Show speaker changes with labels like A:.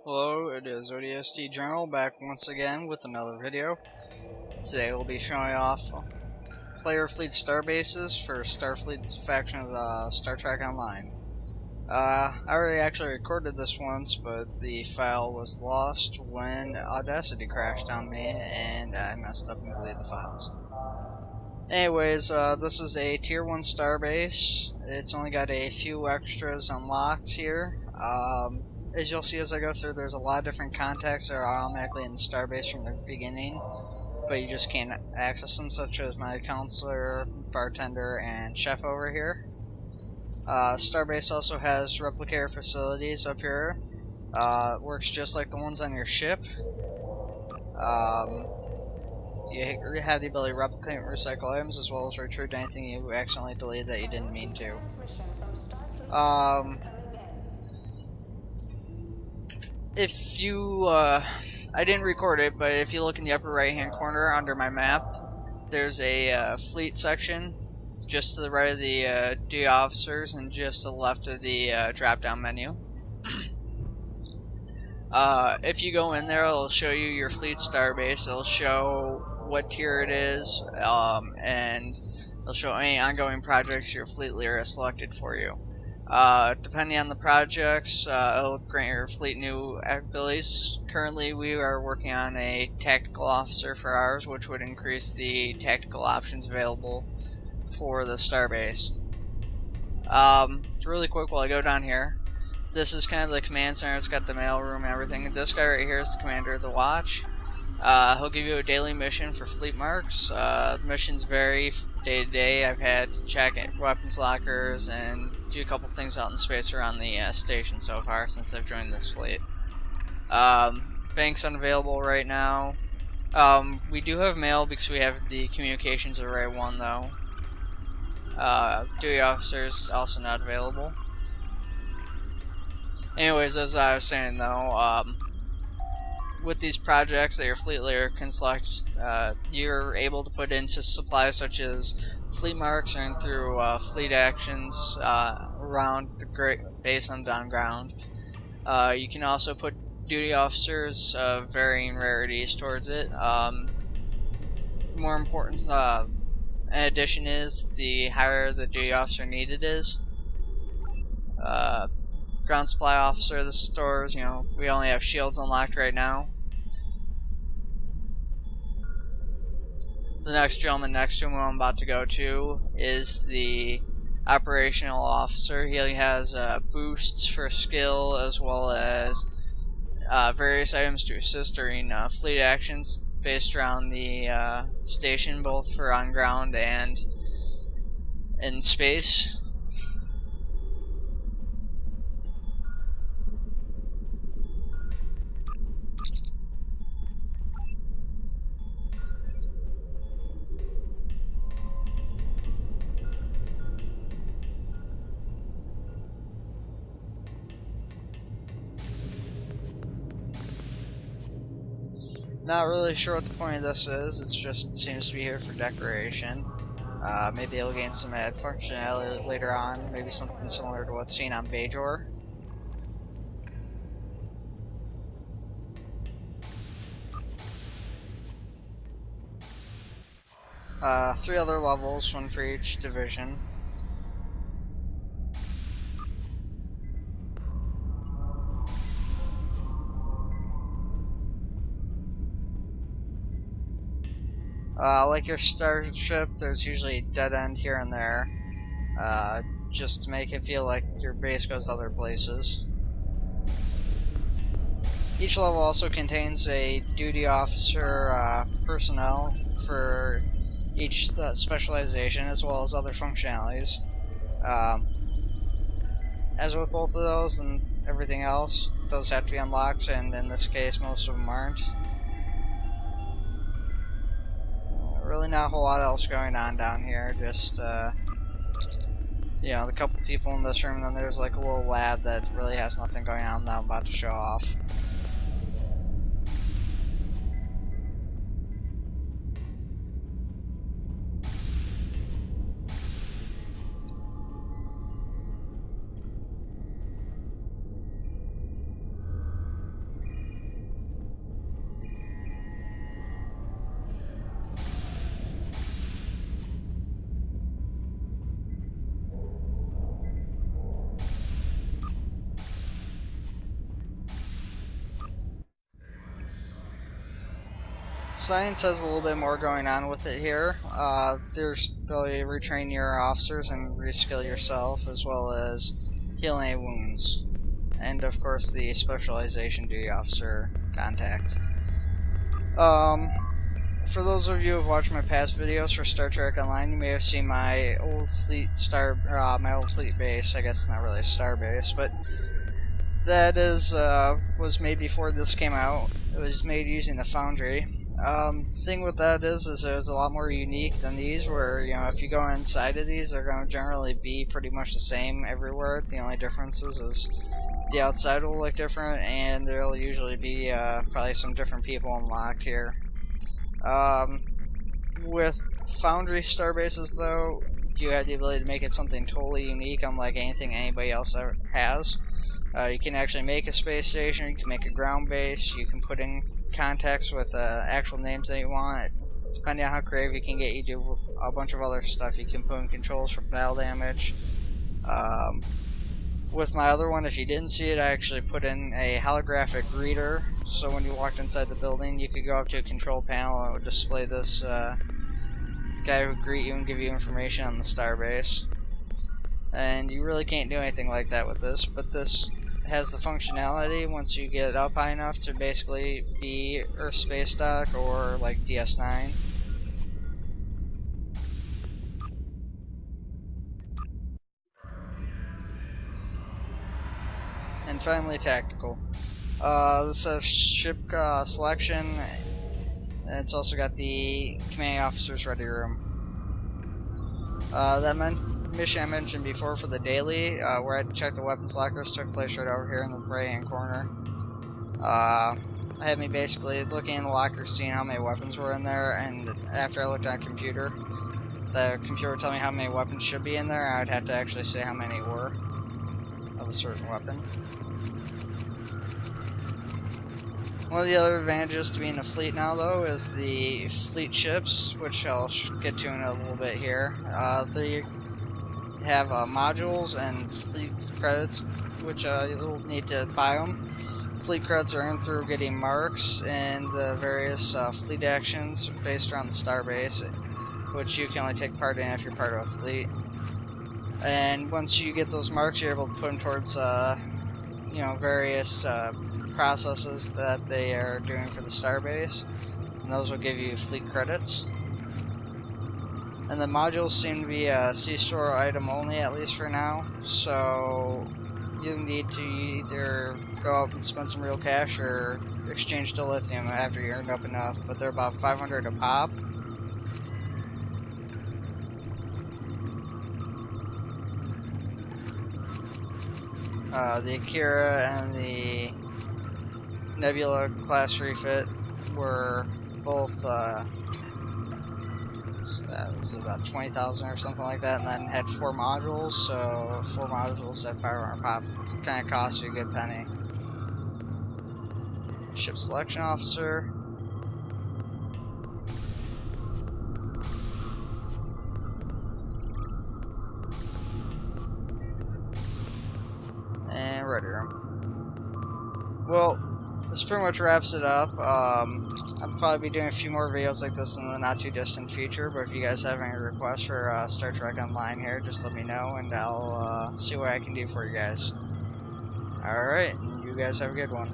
A: Hello, it is ODST Journal back once again with another video. Today we'll be showing off player fleet starbases for Starfleet's faction of Star Trek Online. I already actually recorded this once, but the file was lost when Audacity crashed on me and I messed up and deleted the files. Anyways, this is a Tier 1 starbase. It's only got a few extras unlocked here. As you'll see as I go through, there's a lot of different contacts that are automatically in the starbase from the beginning, but you just can't access them, such as my counselor, bartender, and chef over here. Starbase also has replicator facilities up here. It works just like the ones on your ship. You have the ability to replicate and recycle items, as well as retrieve anything you accidentally deleted that you didn't mean to. If you, I didn't record it, but if you look in the upper right hand corner under my map, there's a fleet section just to the right of the duty officers and just to the left of the drop down menu. If you go in there, it'll show you your fleet starbase. It'll show what tier it is, and it'll show any ongoing projects your fleet leader has selected for you. Depending on the projects, it'll grant your fleet new abilities. Currently, we are working on a tactical officer for ours, which would increase the tactical options available for the starbase. Really quick while I go down here, this is kind of the command center. It's got the mail room and everything. This guy right here is the commander of the watch. He'll give you a daily mission for fleet marks. Missions vary day to day. I've had to check weapons lockers and do a couple things out in space around the station so far since I've joined this fleet. Bank's unavailable right now. We do have mail because we have the communications array 1 though. Duty officers also not available. Anyways, as I was saying though, with these projects that your fleet leader can select, you're able to put into supplies such as fleet marks and through fleet actions around the great base and on ground. You can also put duty officers of varying rarities towards it. More important addition is the higher the duty officer needed is. Ground supply officer, the stores, we only have shields unlocked right now. The next gentleman next to him, who I'm about to go to, is the operational officer. He has boosts for skill as well as various items to assist during fleet actions based around the station, both for on ground and in space. Not really sure what the point of this is. It just seems to be here for decoration. Maybe it'll gain some added functionality later on. Maybe something similar to what's seen on Bajor. Three other levels, one for each division. Like your starship, there's usually a dead end here and there, just to make it feel like your base goes other places. Each level also contains a duty officer personnel for each specialization, as well as other functionalities. As with both of those and everything else, those have to be unlocked, and in this case most of them aren't. Really not a whole lot else going on down here, just the couple people in this room, and then there's like a little lab that really has nothing going on that I'm about to show off. Science has a little bit more going on with it here. They'll retrain your officers and reskill yourself, as well as heal any wounds. And of course the specialization duty officer contact. For those of you who have watched my past videos for Star Trek Online, you may have seen my old fleet base. I guess it's not really a star base, but that was made before this came out. It was made using the Foundry. Thing with that is it was a lot more unique than these, where, you know, if you go inside of these, they're going to generally be pretty much the same everywhere. The only difference is the outside will look different, and there'll usually be probably some different people unlocked here. With Foundry Starbases, though, you have the ability to make it something totally unique, unlike anything anybody else ever has. You can actually make a space station, you can make a ground base, you can put in contacts with actual names that you want. Depending on how creative you can get, you do a bunch of other stuff. You can put in controls for battle damage. With my other one, if you didn't see it, I actually put in a holographic reader, so when you walked inside the building, you could go up to a control panel and it would display this guy who would greet you and give you information on the starbase. And you really can't do anything like that with this, but this has the functionality once you get up high enough to basically be Earth Space Dock or like DS9. And finally, tactical. This has ship selection, and it's also got the commanding officer's ready room. That mission I mentioned before for the daily, where I had to check the weapons lockers, took place right over here in the right-hand corner. Had me basically looking in the lockers, seeing how many weapons were in there, and after I looked on a computer, the computer would tell me how many weapons should be in there, and I'd have to actually say how many were of a certain weapon. One of the other advantages to being a fleet now, though, is the fleet ships, which I'll get to in a little bit here. They have modules and fleet credits, which you'll need to buy them. Fleet credits are earned through getting marks and the various fleet actions based around the starbase, which you can only take part in if you're part of a fleet. And once you get those marks, you're able to put them towards, you know, various processes that they are doing for the starbase, and those will give you fleet credits. And the modules seem to be a C-store item only, at least for now, so you need to either go up and spend some real cash or exchange to lithium after you earned up enough, but they're about 500 a pop. The Akira and the Nebula class refit were both it was about 20,000 or something like that, and then had 4 modules, so 4 modules at 500 pop kind of cost you a good penny. Ship selection officer. And ready room. Well, this pretty much wraps it up. I'll probably be doing a few more videos like this in the not too distant future, but if you guys have any requests for Star Trek Online here, just let me know and I'll see what I can do for you guys. Alright, and you guys have a good one.